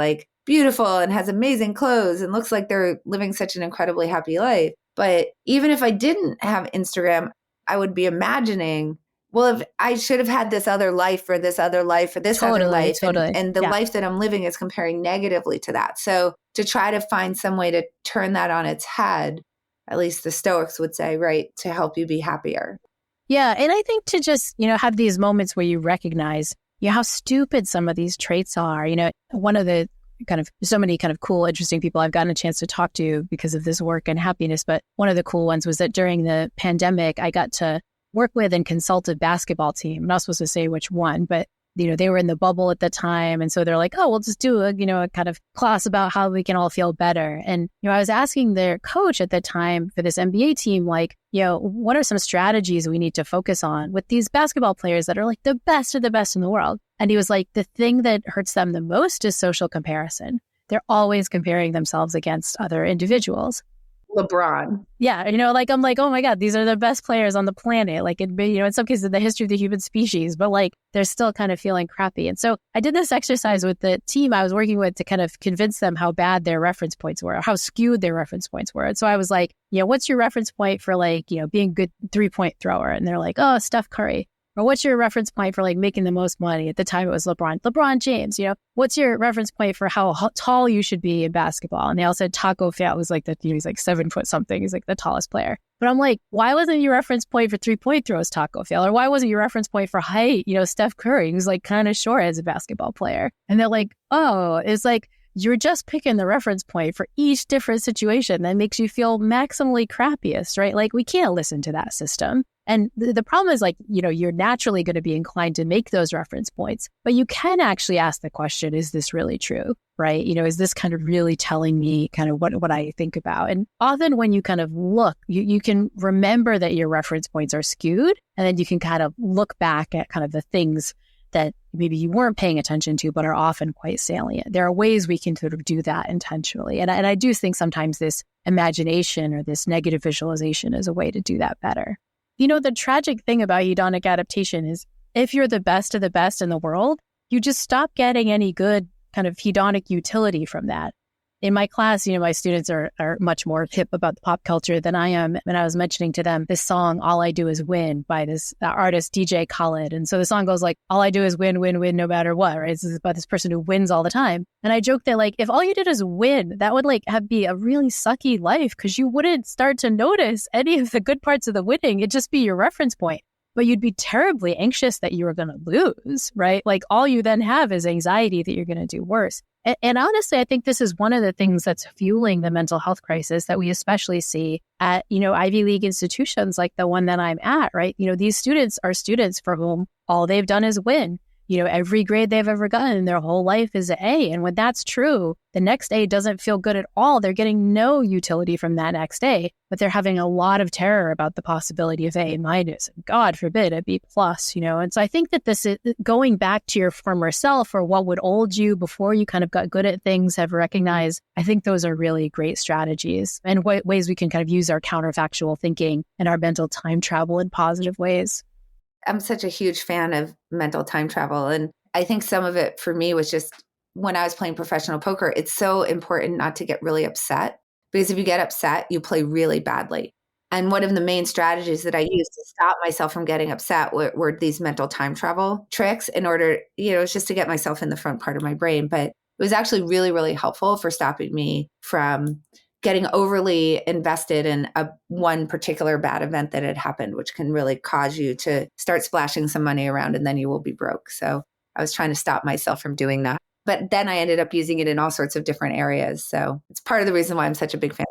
beautiful and has amazing clothes and looks like they're living such an incredibly happy life. But even if I didn't have Instagram, I would be imagining, well, if I should have had this other life or this other life or this other life. Totally. And the life that I'm living is comparing negatively to that. So to try to find some way to turn that on its head, at least the Stoics would say, right, to help you be happier. Yeah. And I think to just, have these moments where you recognize, how stupid some of these traits are. One of the so many cool, interesting people I've gotten a chance to talk to because of this work and happiness. But one of the cool ones was that during the pandemic, I got to work with and consult a basketball team. I'm not supposed to say which one, but they were in the bubble at the time. And so they're like, oh, we'll just do a kind of class about how we can all feel better. And, I was asking their coach at the time for this NBA team, what are some strategies we need to focus on with these basketball players that are the best of the best in the world? And he was like, the thing that hurts them the most is social comparison. They're always comparing themselves against other individuals. LeBron. Yeah. I'm like, oh my God, these are the best players on the planet. In some cases, in the history of the human species, but they're still kind of feeling crappy. And so I did this exercise with the team I was working with to kind of convince them how bad their reference points were, how skewed their reference points were. And so I was like, what's your reference point for being a good 3-point thrower? And they're like, oh, Steph Curry. Or what's your reference point for making the most money? At the time, it was LeBron James. What's your reference point for how tall you should be in basketball? And they all said Taco Fall was he's 7 foot something. He's the tallest player. But I'm like, why wasn't your reference point for 3-point throws Taco Fall? Or why wasn't your reference point for height, Steph Curry, who's kind of short as a basketball player? And they're like, oh, it's you're just picking the reference point for each different situation that makes you feel maximally crappiest, right? We can't listen to that system. And the problem is you're naturally going to be inclined to make those reference points, but you can actually ask the question, is this really true? Right? Is this kind of really telling me kind of what I think about? And often when you kind of look, you can remember that your reference points are skewed, and then you can kind of look back at kind of the things that maybe you weren't paying attention to, but are often quite salient. There are ways we can sort of do that intentionally. And I do think sometimes this imagination or this negative visualization is a way to do that better. The tragic thing about hedonic adaptation is if you're the best of the best in the world, you just stop getting any good kind of hedonic utility from that. In my class, my students are much more hip about the pop culture than I am. And I was mentioning to them this song, All I Do Is Win, by this artist, DJ Khaled. And so the song goes all I do is win, win, win, no matter what, right? This is about this person who wins all the time. And I joke that if all you did is win, that would be a really sucky life because you wouldn't start to notice any of the good parts of the winning. It'd just be your reference point. But you'd be terribly anxious that you were going to lose, right? All you then have is anxiety that you're going to do worse. And honestly, I think this is one of the things that's fueling the mental health crisis that we especially see at, Ivy League institutions like the one that I'm at, right? These students are students for whom all they've done is win. every grade they've ever gotten their whole life is an A. And when that's true, the next A doesn't feel good at all. They're getting no utility from that next A, but they're having a lot of terror about the possibility of A minus, and God forbid, a B plus, And so I think that this is going back to your former self, or what would old you before you kind of got good at things have recognized. I think those are really great strategies and ways we can kind of use our counterfactual thinking and our mental time travel in positive ways. I'm such a huge fan of mental time travel. And I think some of it for me was just when I was playing professional poker, it's so important not to get really upset, because if you get upset, you play really badly. And one of the main strategies that I used to stop myself from getting upset were these mental time travel tricks in order, it's just to get myself in the front part of my brain. But it was actually really, really helpful for stopping me from getting overly invested in one particular bad event that had happened, which can really cause you to start splashing some money around and then you will be broke. So I was trying to stop myself from doing that. But then I ended up using it in all sorts of different areas. So it's part of the reason why I'm such a big fan.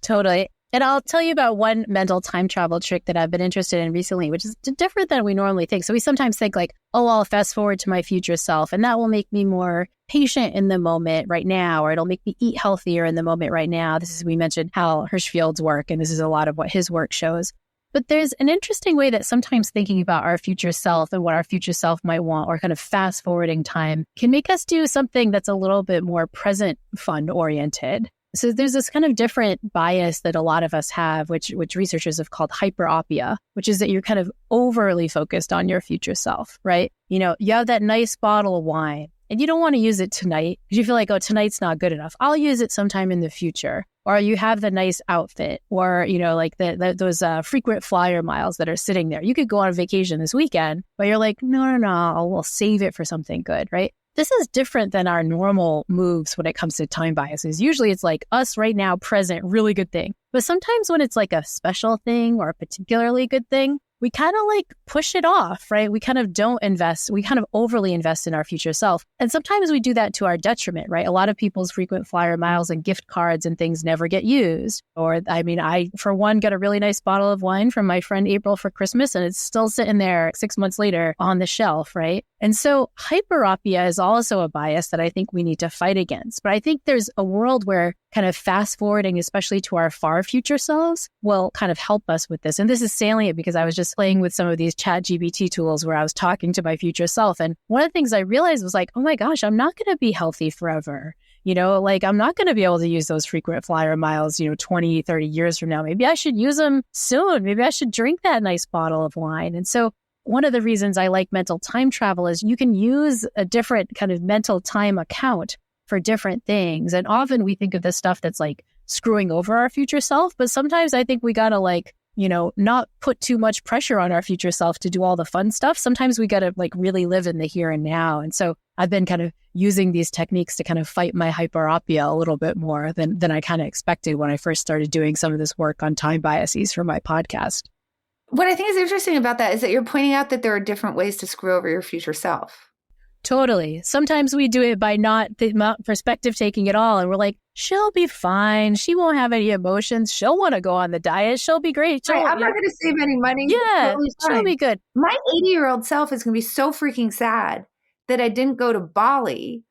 Totally. And I'll tell you about one mental time travel trick that I've been interested in recently, which is different than we normally think. So we sometimes think like, oh, I'll fast forward to my future self and that will make me more patient in the moment right now, or it'll make me eat healthier in the moment right now. This is, we mentioned Hal Hirschfield's work, and this is a lot of what his work shows. But there's an interesting way that sometimes thinking about our future self and what our future self might want, or kind of fast forwarding time, can make us do something that's a little bit more present fund oriented. So there's this kind of different bias that a lot of us have, which researchers have called hyperopia, which is that you're kind of overly focused on your future self, right? You have that nice bottle of wine and you don't want to use it tonight because you feel like, oh, tonight's not good enough. I'll use it sometime in the future. Or you have the nice outfit, or, like those frequent flyer miles that are sitting there. You could go on vacation this weekend, but you're like, no, we'll save it for something good, right? This is different than our normal moves when it comes to time biases. Usually it's like us right now, present, really good thing. But sometimes when it's like a special thing or a particularly good thing, we kind of like push it off, right? We kind of don't invest. We kind of overly invest in our future self. And sometimes we do that to our detriment, right? A lot of people's frequent flyer miles and gift cards and things never get used. Or, I, for one, got a really nice bottle of wine from my friend April for Christmas, and it's still sitting there 6 months later on the shelf, right? And so hyperopia is also a bias that I think we need to fight against. But I think there's a world where kind of fast forwarding, especially to our far future selves, will kind of help us with this. And this is salient because I was just playing with some of these ChatGPT tools where I was talking to my future self. And one of the things I realized was like, oh my gosh, I'm not going to be healthy forever. I'm not going to be able to use those frequent flyer miles, 20, 30 years from now. Maybe I should use them soon. Maybe I should drink that nice bottle of wine. And so one of the reasons I like mental time travel is you can use a different kind of mental time account for different things. And often we think of this stuff that's like screwing over our future self. But sometimes I think we got to not put too much pressure on our future self to do all the fun stuff. Sometimes we got to really live in the here and now. And so I've been kind of using these techniques to kind of fight my hyperopia a little bit more than I kind of expected when I first started doing some of this work on time biases for my podcast. What I think is interesting about that is that you're pointing out that there are different ways to screw over your future self. Totally. Sometimes we do it by not perspective taking at all. And we're like, she'll be fine. She won't have any emotions. She'll want to go on the diet. She'll be great. I'm not going to save any money. Yeah, she'll be good. My 80-year-old self is going to be so freaking sad that I didn't go to Bali.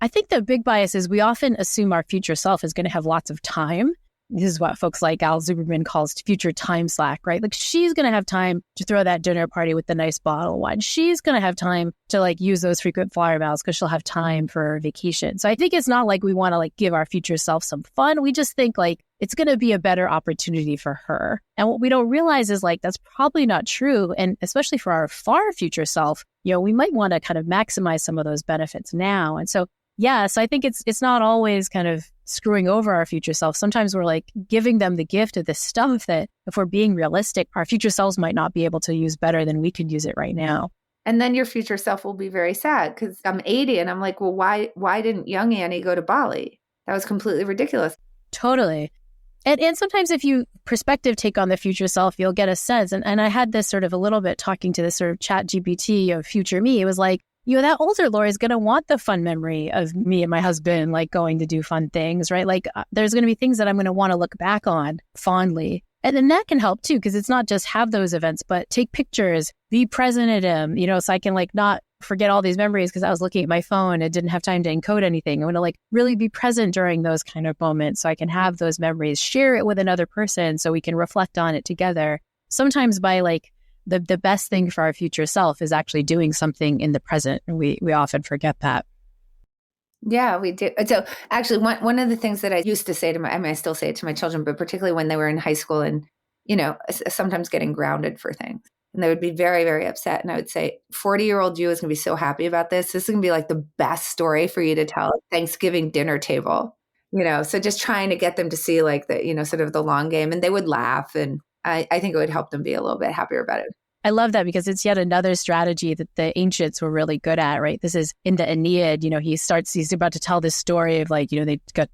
I think the big bias is we often assume our future self is going to have lots of time. This is what folks like Al Zuberman calls future time slack, right? Like she's going to have time to throw that dinner party with the nice bottle of wine. She's going to have time to use those frequent flyer miles because she'll have time for vacation. So I think it's not like we want to give our future self some fun. We just think it's going to be a better opportunity for her. And what we don't realize is that's probably not true. And especially for our far future self, we might want to kind of maximize some of those benefits now. And so yes, I think it's not always kind of screwing over our future self. Sometimes we're giving them the gift of this stuff that if we're being realistic, our future selves might not be able to use better than we could use it right now. And then your future self will be very sad because I'm 80 and I'm like, well, why didn't young Annie go to Bali? That was completely ridiculous. Totally. And sometimes if you perspective take on the future self, you'll get a sense. And I had this sort of a little bit talking to this sort of ChatGPT of future me. It was like, that older Laurie is going to want the fun memory of me and my husband, going to do fun things, right? There's going to be things that I'm going to want to look back on fondly. And then that can help too, because it's not just have those events, but take pictures, be present at them, so I can not forget all these memories because I was looking at my phone and didn't have time to encode anything. I want to like really be present during those kind of moments so I can have those memories, share it with another person so we can reflect on it together. Sometimes by like the best thing for our future self is actually doing something in the present. And we often forget that. Yeah, we do. So actually, one of the things that I used to say to I still say it to my children, but particularly when they were in high school and, sometimes getting grounded for things. And they would be very, very upset. And I would say, 40-year-old you is going to be so happy about this. This is going to be like the best story for you to tell at Thanksgiving dinner table. So just trying to get them to see like the, sort of the long game. And they would laugh. And I think it would help them be a little bit happier about it. I love that because it's yet another strategy that the ancients were really good at, right? This is in the Aeneid, he's about to tell this story of like, they got,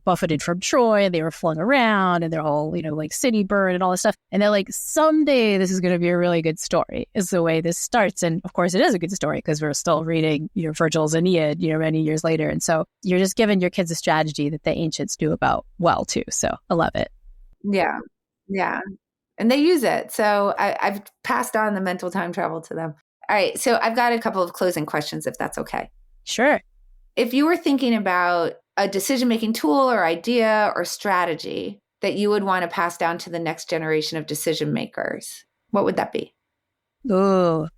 buffeted from Troy and they were flung around and they're all, like city burned and all this stuff. And they're like, someday this is going to be a really good story is the way this starts. And of course it is a good story because we're still reading, Virgil's Aeneid, many years later. And so you're just giving your kids a strategy that the ancients knew about well too. So I love it. Yeah. Yeah. And they use it. So I've passed on the mental time travel to them. All right. So I've got a couple of closing questions, if that's okay. Sure. If you were thinking about a decision-making tool or idea or strategy that you would want to pass down to the next generation of decision makers, what would that be? Oh,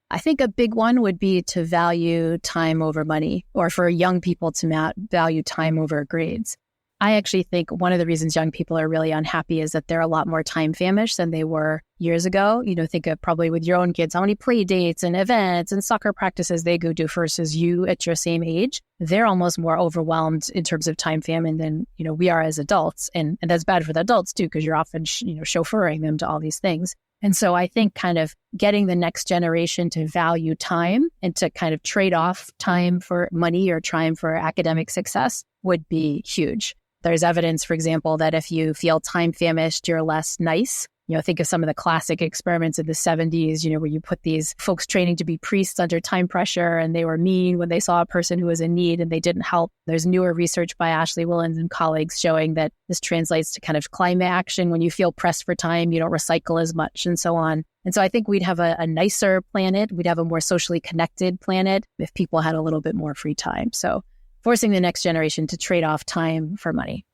I think a big one would be to value time over money, or for young people to value time over grades. I actually think one of the reasons young people are really unhappy is that they're a lot more time famished than they were years ago. Think of probably with your own kids, how many play dates and events and soccer practices they go do versus you at your same age. They're almost more overwhelmed in terms of time famine than, we are as adults. And that's bad for the adults too, because you're often, chauffeuring them to all these things. And so I think kind of getting the next generation to value time and to kind of trade off time for money or time for academic success would be huge. There's evidence, for example, that if you feel time famished, you're less nice. Think of some of the classic experiments in the 70s, where you put these folks training to be priests under time pressure and they were mean when they saw a person who was in need and they didn't help. There's newer research by Ashley Willens and colleagues showing that this translates to kind of climate action. When you feel pressed for time, you don't recycle as much and so on. And so I think we'd have a nicer planet. We'd have a more socially connected planet if people had a little bit more free time. So forcing the next generation to trade off time for money.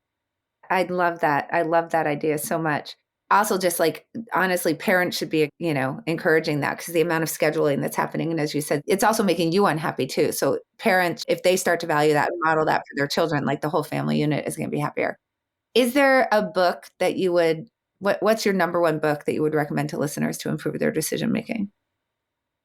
I love that. I love that idea so much. Also, just like, honestly, parents should be, encouraging that because the amount of scheduling that's happening. And as you said, it's also making you unhappy too. So parents, if they start to value that and model that for their children, like the whole family unit is going to be happier. Is there a book that you would, what's your number one book that you would recommend to listeners to improve their decision making?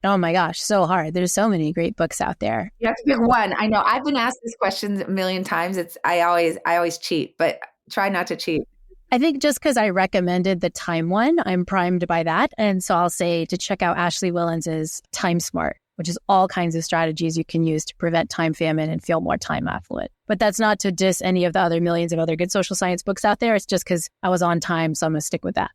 Oh my gosh, so hard. There's so many great books out there. You have to pick one. I know I've been asked this question a million times. I always cheat, but try not to cheat. I think just because I recommended the time one, I'm primed by that. And so I'll say to check out Ashley Willens' Time Smart, which is all kinds of strategies you can use to prevent time famine and feel more time affluent. But that's not to diss any of the other millions of other good social science books out there. It's just because I was on time, so I'm going to stick with that.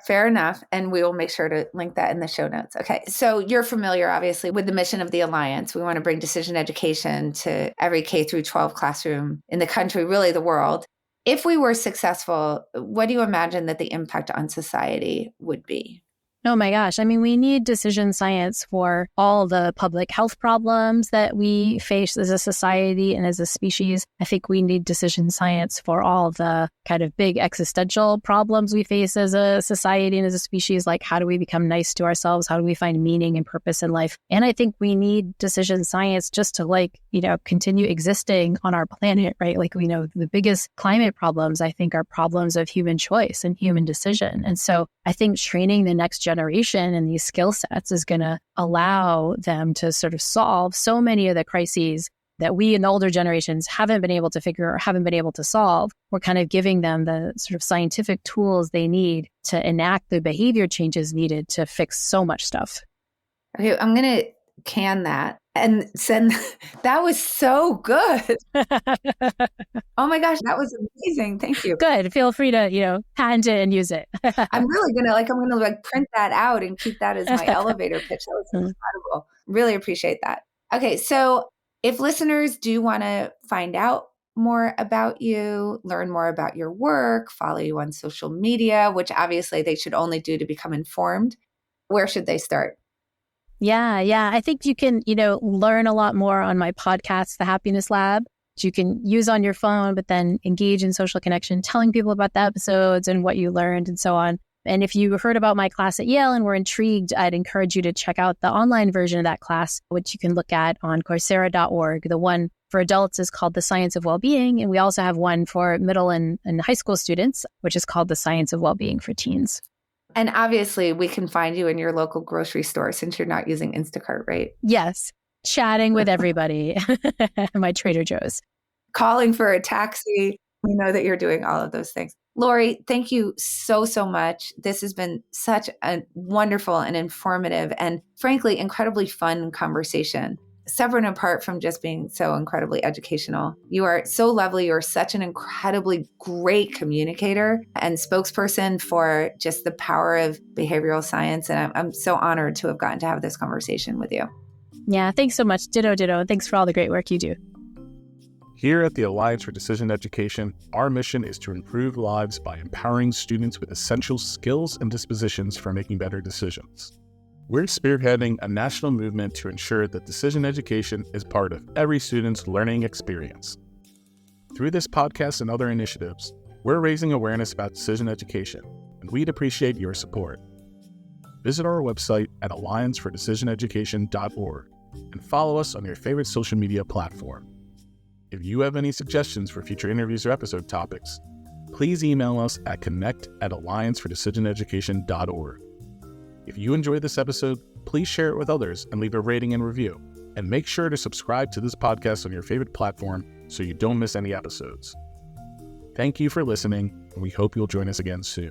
Fair enough. And we will make sure to link that in the show notes. Okay. So you're familiar, obviously, with the mission of the Alliance. We want to bring decision education to every K through 12 classroom in the country, really the world. If we were successful, what do you imagine that the impact on society would be? Oh my gosh. I mean, we need decision science for all the public health problems that we face as a society and as a species. I think we need decision science for all the kind of big existential problems we face as a society and as a species, like how do we become nice to ourselves? How do we find meaning and purpose in life? And I think we need decision science just to continue existing on our planet, right? Like we know the biggest climate problems, I think, are problems of human choice and human decision. And so I think training the next generation and these skill sets is going to allow them to sort of solve so many of the crises that we in the older generations haven't been able to figure or haven't been able to solve. We're kind of giving them the sort of scientific tools they need to enact the behavior changes needed to fix so much stuff. Okay, I'm going to can that and send. That was so good. Oh my gosh, that was amazing. Thank you. Good. Feel free to, patent it and use it. I'm really going to print that out and keep that as my elevator pitch. That was incredible. Really appreciate that. Okay. So if listeners do want to find out more about you, learn more about your work, follow you on social media, which obviously they should only do to become informed, where should they start? Yeah. I think you can, learn a lot more on my podcast, The Happiness Lab, which you can use on your phone, but then engage in social connection, telling people about the episodes and what you learned and so on. And if you heard about my class at Yale and were intrigued, I'd encourage you to check out the online version of that class, which you can look at on Coursera.org. The one for adults is called The Science of Wellbeing. And we also have one for middle and high school students, which is called The Science of Wellbeing for Teens. And obviously, we can find you in your local grocery store since you're not using Instacart, right? Yes. Chatting with everybody. My Trader Joe's. Calling for a taxi. We know that you're doing all of those things. Laurie, thank you so much. This has been such a wonderful and informative and frankly, incredibly fun conversation, separate and apart from just being so incredibly educational. You are so lovely. You're such an incredibly great communicator and spokesperson for just the power of behavioral science. And I'm so honored to have gotten to have this conversation with you. Yeah, thanks so much. Ditto. Thanks for all the great work you do. Here at the Alliance for Decision Education, our mission is to improve lives by empowering students with essential skills and dispositions for making better decisions. We're spearheading a national movement to ensure that decision education is part of every student's learning experience. Through this podcast and other initiatives, we're raising awareness about decision education, and we'd appreciate your support. Visit our website at alliancefordecisioneducation.org and follow us on your favorite social media platform. If you have any suggestions for future interviews or episode topics, please email us at connect@alliancefordecisioneducation.org. If you enjoyed this episode, please share it with others and leave a rating and review. And make sure to subscribe to this podcast on your favorite platform so you don't miss any episodes. Thank you for listening, and we hope you'll join us again soon.